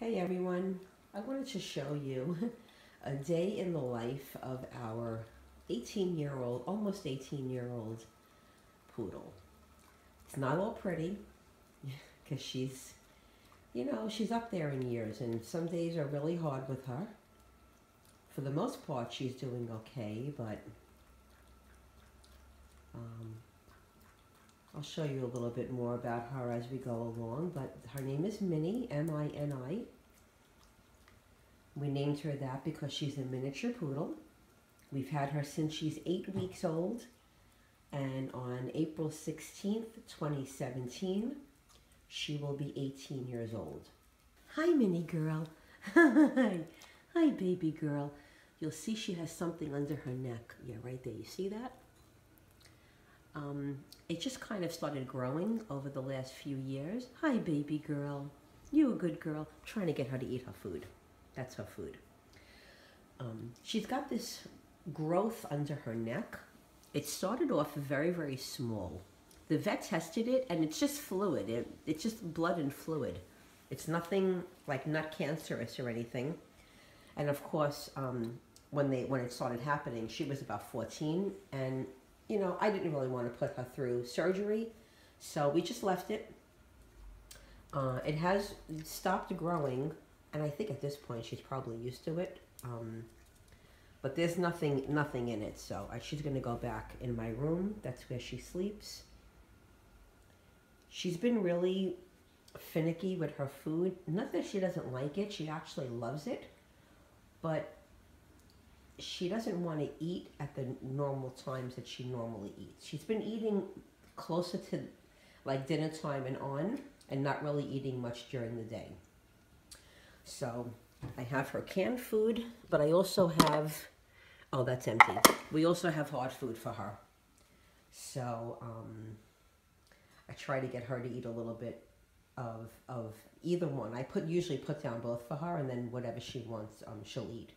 Hey everyone, I wanted to show you a day in the life of our 18-year-old, almost 18-year-old poodle. It's not all pretty because she's up there in years and some days are really hard with her. For the most part, she's doing okay, but I'll show you a little bit more about her as we go along, but her name is Minnie, M-I-N-I. We named her that because she's a miniature poodle. We've had her since she's 8 weeks old, and on April 16th, 2017, she will be 18 years old. Hi, Minnie girl. Hi. Hi, baby girl. You'll see she has something under her neck. Yeah, right there. You see that? It just kind of started growing over the last few years. Hi, baby girl. You a good girl. I'm trying to get her to eat her food. That's her food. She's got this growth under her neck. It started off very, very small. The vet tested it, and it's just fluid. It's just blood and fluid. It's nothing like not cancerous or anything. And of course, when it started happening, she was about 14, and I didn't really want to put her through surgery, so we just left it. It has stopped growing, and I think at this point she's probably used to it. But there's nothing in it, so she's going to go back in my room. That's where she sleeps. She's been really finicky with her food. Not that she doesn't like it. She actually loves it. But she doesn't want to eat at the normal times that she normally eats. She's been eating closer to like dinner time and on, and not really eating much during the day. So I have her canned food, but I also have, oh, that's empty. We also have hard food for her. So I try to get her to eat a little bit of either one. I usually put down both for her, and then whatever she wants, she'll eat.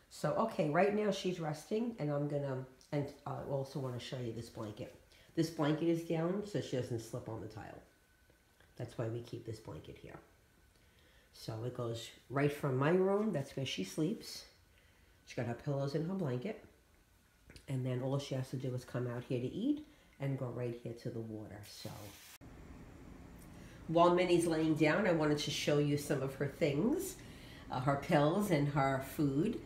So, okay, right now she's resting, and I also want to show you this blanket. This blanket is down so she doesn't slip on the tile. That's why we keep this blanket here. So it goes right from my room, that's where she sleeps. She's got her pillows and her blanket. And then all she has to do is come out here to eat and go right here to the water. So while Minnie's laying down, I wanted to show you some of her things, her pills and her food.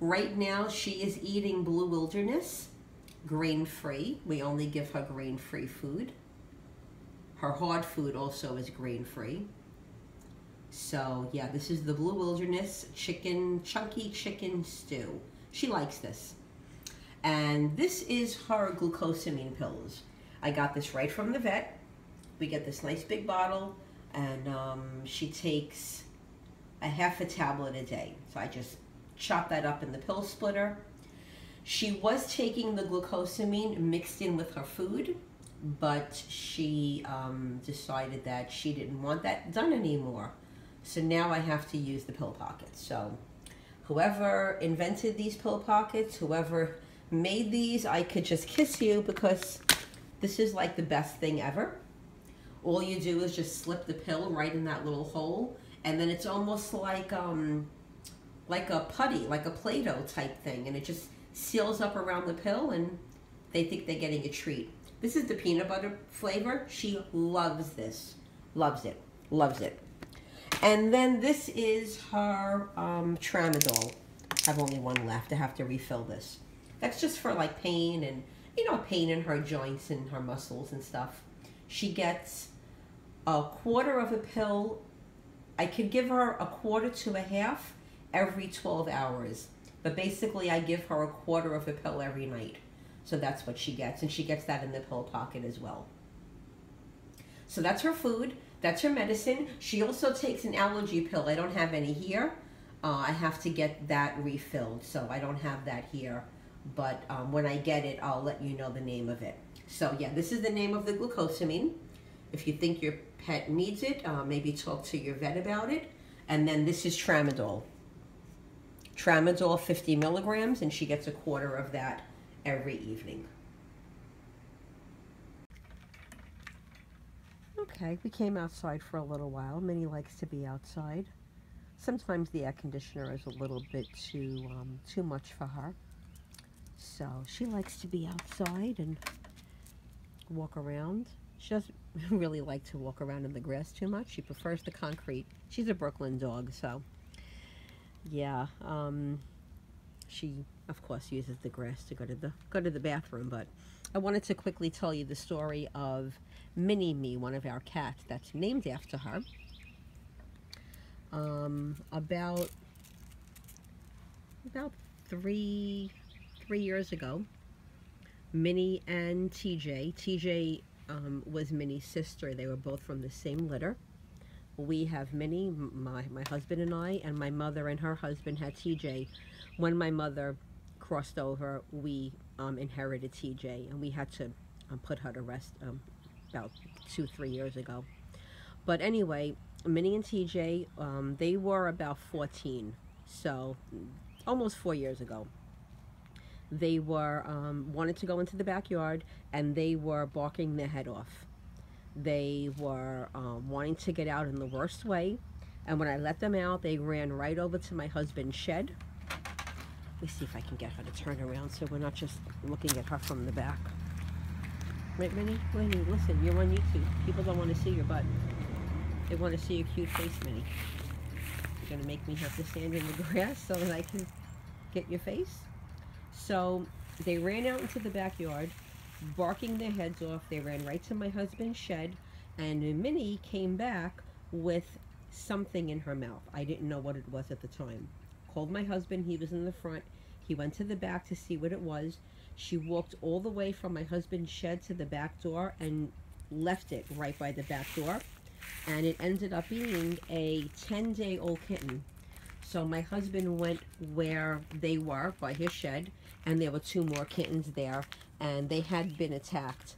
Right now, she is eating Blue Wilderness, grain-free. We only give her grain-free food. Her hard food also is grain-free. So, yeah, this is the Blue Wilderness chunky chicken stew. She likes this. And this is her glucosamine pills. I got this right from the vet. We get this nice big bottle, and she takes a half a tablet a day. So I just chop that up in the pill splitter. She was taking the glucosamine mixed in with her food, but she decided that she didn't want that done anymore. So now I have to use the pill pockets. So whoever invented these pill pockets, whoever made these, I could just kiss you, because this is like the best thing ever. All you do is just slip the pill right in that little hole, and then it's almost like a putty, like a Play-Doh type thing, and it just seals up around the pill, and they think they're getting a treat. This is the peanut butter flavor. She loves this. Loves it. Loves it. And then this is her tramadol. I have only one left. I have to refill this. That's just for like pain and, pain in her joints and her muscles and stuff. She gets a quarter of a pill. I could give her a quarter to a half every 12 hours. But basically, I give her a quarter of a pill every night. So that's what she gets. And she gets that in the pill pocket as well. So that's her food. That's her medicine. She also takes an allergy pill. I don't have any here. I have to get that refilled. So I don't have that here. But when I get it, I'll let you know the name of it. So yeah, this is the name of the glucosamine. If you think your pet needs it, maybe talk to your vet about it. And then this is tramadol. Tramadol 50 milligrams, and she gets a quarter of that every evening. Okay, we came outside for a little while. Minnie likes to be outside. Sometimes the air conditioner is a little bit too much for her. So she likes to be outside and walk around. She doesn't really like to walk around in the grass too much. She prefers the concrete. She's a Brooklyn dog, so yeah. She of course uses the grass to go to the bathroom. But I wanted to quickly tell you the story of Mini Me, one of our cats that's named after her. About 3 years ago, Minnie and TJ was Minnie's sister. They were both from the same litter. We have Minnie, my husband and I, and my mother and her husband had TJ. When my mother crossed over, we inherited TJ, and we had to put her to rest about 2-3 years ago. But anyway, Minnie and TJ, they were about 14, so almost 4 years ago. They were wanted to go into the backyard, and they were barking their head off. They were wanting to get out in the worst way, and when I let them out, they ran right over to my husband's shed. Let me see if I can get her to turn around so we're not just looking at her from the back. Right, Minnie? Minnie, listen, you're on YouTube. People don't want to see your butt. They want to see your cute face, Minnie. You're going to make me have to stand in the grass so that I can get your face? So they ran out into the backyard, barking their heads off. They ran right to my husband's shed, and Minnie came back with something in her mouth. I didn't know what it was at the time. Called my husband. He was in the front. He went to the back to see what it was. She walked all the way from my husband's shed to the back door and left it right by the back door, and it ended up being a 10-day-old kitten. So my husband went where they were by his shed, and there were 2 more kittens there, and they had been attacked.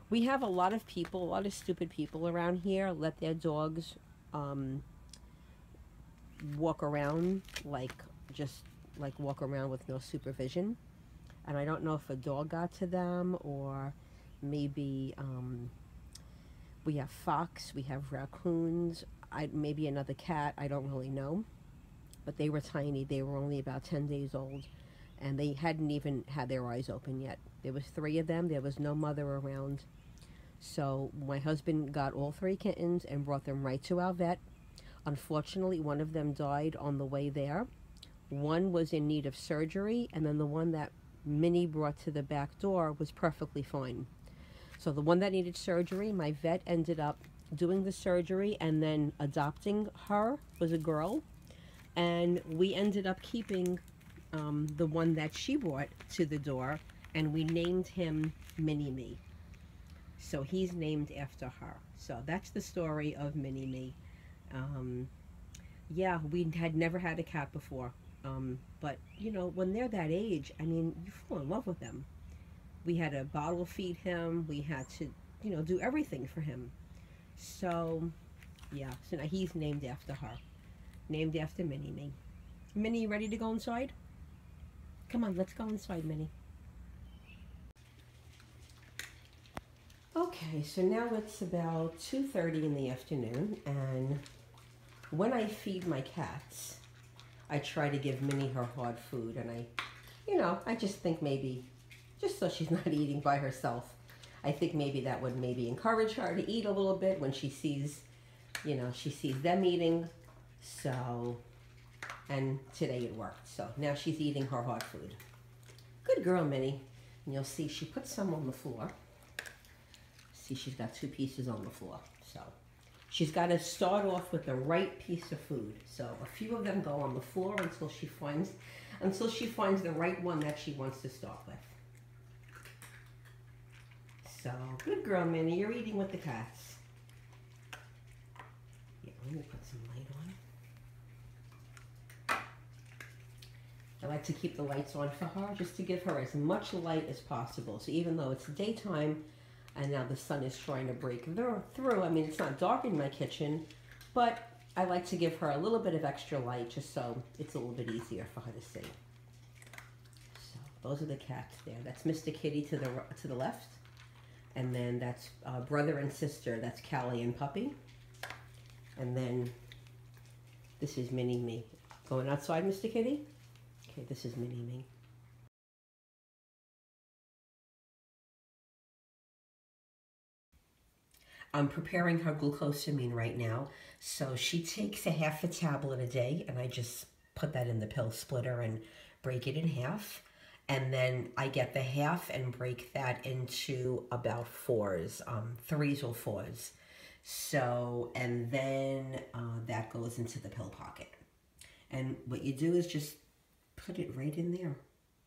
We have a lot of people, a lot of stupid people around here, let their dogs walk around, just walk around with no supervision. And I don't know if a dog got to them, or maybe we have fox, we have raccoons, maybe another cat, I don't really know. But they were tiny. They were only about 10 days old, and they hadn't even had their eyes open yet. There was 3 of them. There was no mother around. So my husband got all 3 kittens and brought them right to our vet. Unfortunately, one of them died on the way there. One was in need of surgery, and then the one that Minnie brought to the back door was perfectly fine. So the one that needed surgery, my vet ended up doing the surgery and then adopting her. Was a girl. And we ended up keeping the one that she brought to the door, and we named him Mini Me. So he's named after her. So that's the story of Mini Me. Yeah, we had never had a cat before. But, you know, when they're that age, I mean, you fall in love with them. We had to bottle feed him. We had to, you know, do everything for him. So, yeah, so now he's named after her. Named after Mini Me. Minnie, you ready to go inside? Come on, let's go inside, Minnie. Okay, so now it's about 2:30 in the afternoon, and when I feed my cats, I try to give Minnie her hard food, and I just think maybe, just so she's not eating by herself, I think maybe that would maybe encourage her to eat a little bit when she sees, she sees them eating. So, and today it worked. So now she's eating her hard food. Good girl, Minnie. And you'll see she put some on the floor. See, she's got 2 pieces on the floor. So she's got to start off with the right piece of food. So a few of them go on the floor until she finds the right one that she wants to start with. So good girl, Minnie. You're eating with the cats. Yeah, let me put some light on. I like to keep the lights on for her, just to give her as much light as possible. So even though it's daytime, and now the sun is trying to break through, I mean, it's not dark in my kitchen, but I like to give her a little bit of extra light, just so it's a little bit easier for her to see. So those are the cats there. That's Mr. Kitty to the left, and then that's brother and sister. That's Callie and Puppy, and then This is mini me. Going outside, Mr. Kitty? Okay, this is mini me. I'm preparing her glucosamine right now. So she takes a half a tablet a day, and I just put that in the pill splitter and break it in half. And then I get the half and break that into about fours, threes or fours. So, and then that goes into the pill pocket. And what you do is just put it right in there.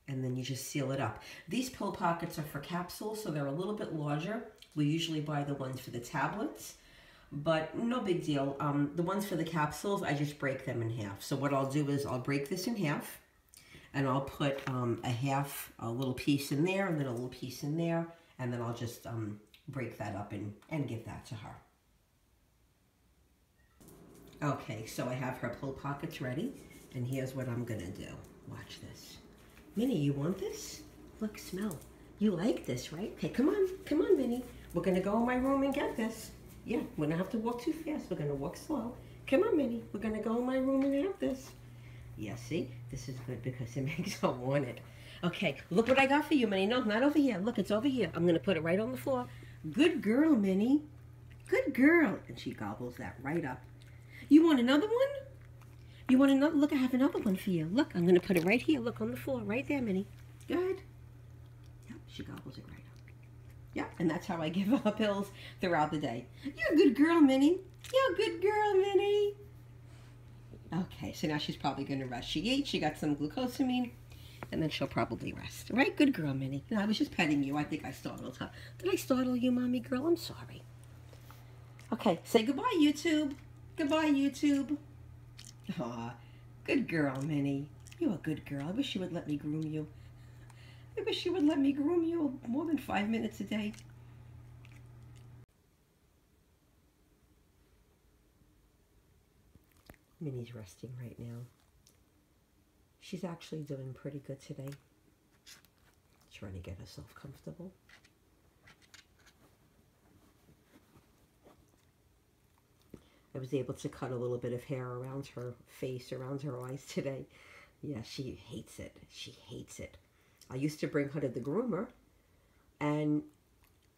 And then you just seal it up. These pill pockets are for capsules, so they're a little bit larger. We usually buy the ones for the tablets, but no big deal. The ones for the capsules, I just break them in half. So what I'll do is I'll break this in half, and I'll put a little piece in there, and then a little piece in there, and then I'll just break that up and give that to her. Okay, so I have her pill pockets ready, and here's what I'm gonna do. Watch this. Minnie, you want this? Look, smell. You like this, right? Okay, come on, Minnie. We're gonna go in my room and get this. Yeah, we don't have to walk too fast. We're gonna walk slow. Come on, Minnie. We're gonna go in my room and have this. Yeah, see? This is good because it makes her want it. Okay, look what I got for you, Minnie. No, not over here. Look, it's over here. I'm gonna put it right on the floor. Good girl, Minnie. Good girl. And she gobbles that right up. You want another one? You want another? Look, I have another one for you. Look, I'm gonna put it right here. Look, on the floor, right there, Minnie. Good. Yep, she gobbles it right up. Yeah, and that's how I give her pills throughout the day. You're a good girl, Minnie. You're a good girl, Minnie. Okay, so now she's probably going to rest. She ate, she got some glucosamine, and then she'll probably rest. Right? Good girl, Minnie. No, I was just petting you. I think I startled her. Did I startle you, Mommy girl? I'm sorry. Okay, say goodbye, YouTube. Goodbye, YouTube. Aw, good girl, Minnie. You're a good girl. I wish you would let me groom you. I wish you would let me groom you more than 5 minutes a day. Minnie's resting right now. She's actually doing pretty good today. Trying to get herself comfortable. I was able to cut a little bit of hair around her face, around her eyes today. Yeah, she hates it. She hates it. I used to bring her to the groomer, and,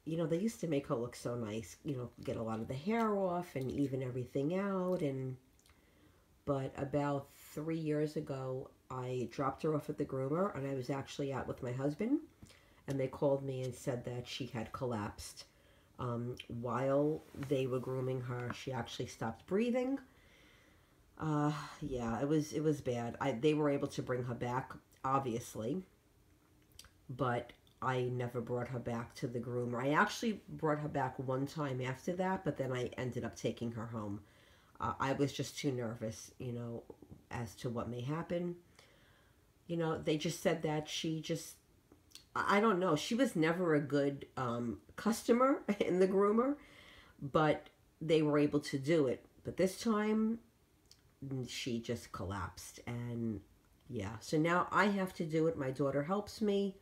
you know, they used to make her look so nice, you know, get a lot of the hair off and even everything out. But about 3 years ago, I dropped her off at the groomer, and I was actually out with my husband, and they called me and said that she had collapsed. While they were grooming her, she actually stopped breathing. Yeah, it was bad. They were able to bring her back, obviously, but I never brought her back to the groomer. I actually brought her back one time after that, but then I ended up taking her home. I was just too nervous, you know, as to what may happen. You know, they just said that she just, I don't know, she was never a good customer in the groomer, but they were able to do it. But this time, she just collapsed, and yeah. So now I have to do it. My daughter helps me,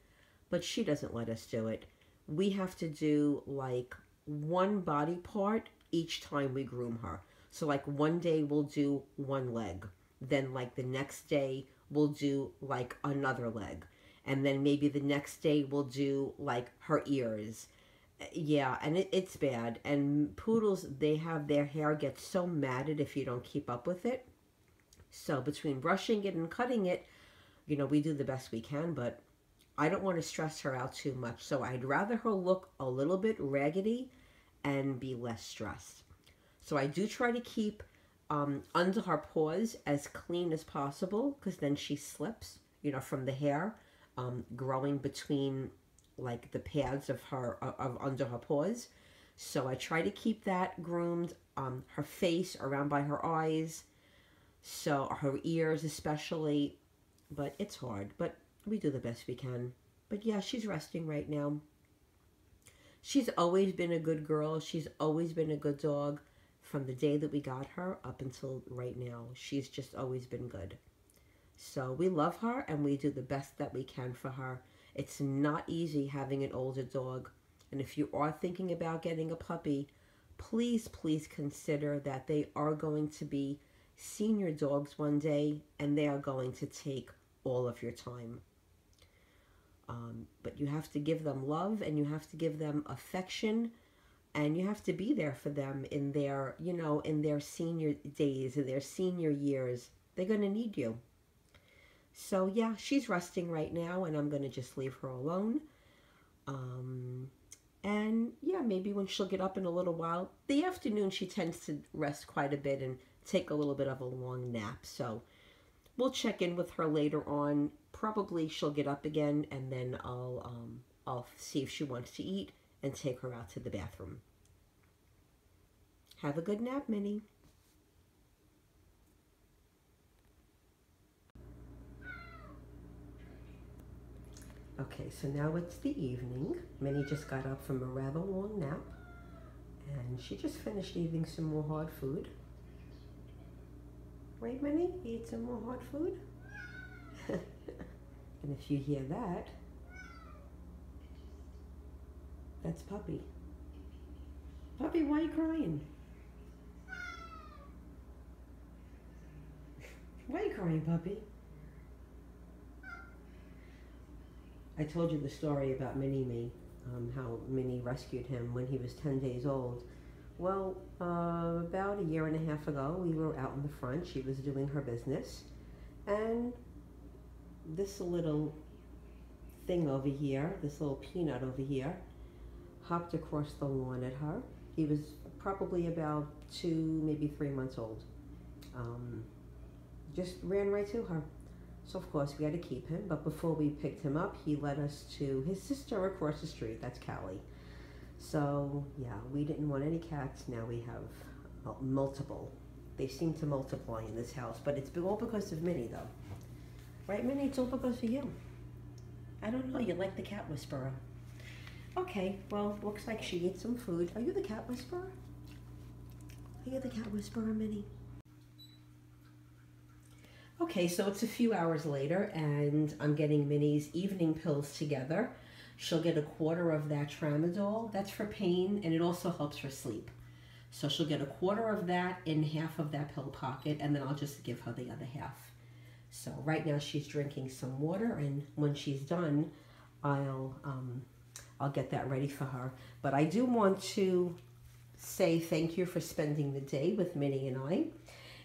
but she doesn't let us do it. We have to do like one body part each time we groom her. So like one day we'll do one leg. Then like the next day we'll do like another leg. And then maybe the next day we'll do like her ears. Yeah, and it's bad. And poodles, they have their hair get so matted if you don't keep up with it. So between brushing it and cutting it, you know, we do the best we can, but I don't want to stress her out too much. So I'd rather her look a little bit raggedy and be less stressed. So I do try to keep under her paws as clean as possible, because then she slips, you know, from the hair growing between like the pads of her under her paws. So I try to keep that groomed, her face, around by her eyes, so her ears especially. But it's hard, but we do the best we can. But yeah, she's resting right now. She's always been a good girl. She's always been a good dog. From the day that we got her up until right now, she's just always been good. So we love her, and we do the best that we can for her. It's not easy having an older dog. And if you are thinking about getting a puppy, please, please consider that they are going to be senior dogs one day, and they are going to take all of your time. But you have to give them love, and you have to give them affection, and you have to be there for them in their, you know, in their senior days, in their senior years. They're going to need you. So yeah, she's resting right now, and I'm going to just leave her alone. And yeah, maybe when she'll get up in a little while, the afternoon she tends to rest quite a bit and take a little bit of a long nap. So we'll check in with her later on. Probably she'll get up again, and then I'll see if she wants to eat and take her out to the bathroom. Have a good nap, Minnie. Okay, so now it's the evening. Minnie just got up from a rather long nap, and she just finished eating some more hard food. Right, Minnie? Eat some more hard food? And if you hear that, that's Puppy. Puppy, why are you crying? Why are you crying, Puppy? I told you the story about Mini-Me, how Minnie rescued him when he was 10 days old. Well, about a year and a half ago, we were out in the front. She was doing her business, and this little thing over here, this little peanut over here, hopped across the lawn at her. He was probably about 2, maybe 3 months old. Just ran right to her. So of course we had to keep him, but before we picked him up, he led us to his sister across the street. That's Callie. So yeah, we didn't want any cats. Now we have multiple. They seem to multiply in this house, but it's all because of Minnie, though. Right, Minnie? It's all because of you. I don't know. You like the cat whisperer. Okay, well, looks like she ate some food. Are you the cat whisperer? Are you the cat whisperer, Minnie? Okay, so it's a few hours later, and I'm getting Minnie's evening pills together. She'll get a quarter of that tramadol. That's for pain, and it also helps her sleep. So she'll get a quarter of that in half of that pill pocket, and then I'll just give her the other half. So right now she's drinking some water, and when she's done, I'll get that ready for her. But I do want to say thank you for spending the day with Minnie and I.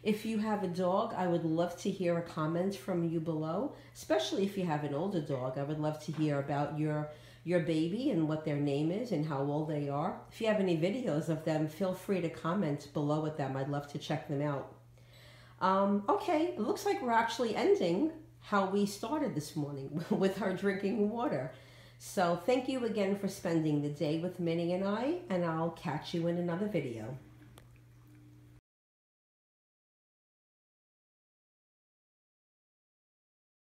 If you have a dog, I would love to hear a comment from you below, especially if you have an older dog. I would love to hear about your baby and what their name is and how old they are. If you have any videos of them, feel free to comment below with them. I'd love to check them out. Okay, it looks like we're actually ending how we started this morning with her drinking water. So thank you again for spending the day with Minnie and I, and I'll catch you in another video.